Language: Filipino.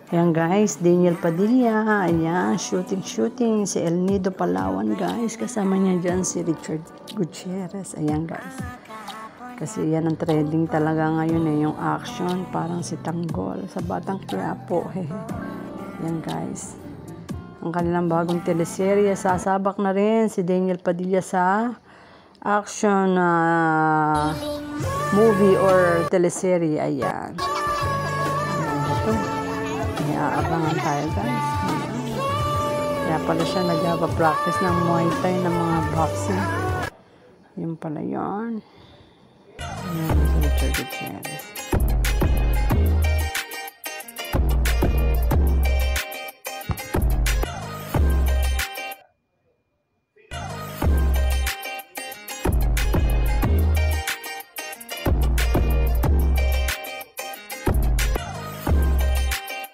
Ayan guys, Daniel Padilla. Ayan, shooting. Si El Nido Palawan guys. Kasama niya dyan si Richard Gutierrez. Ayan guys. Kasi yan ang trending talaga ngayon yung action. Parang si Tanggol sa Batang Quiapo. Ayan guys. Ang kanilang bagong teleserye. Sasabak na rin si Daniel Padilla sa action movie or teleserye. Ayan. Ito. May aabangan tayo guys. Kaya pala siya nag-practice ng Muay Thai ng mga boxing. Yun pala yun. Ayan, si Richard Gutierrez.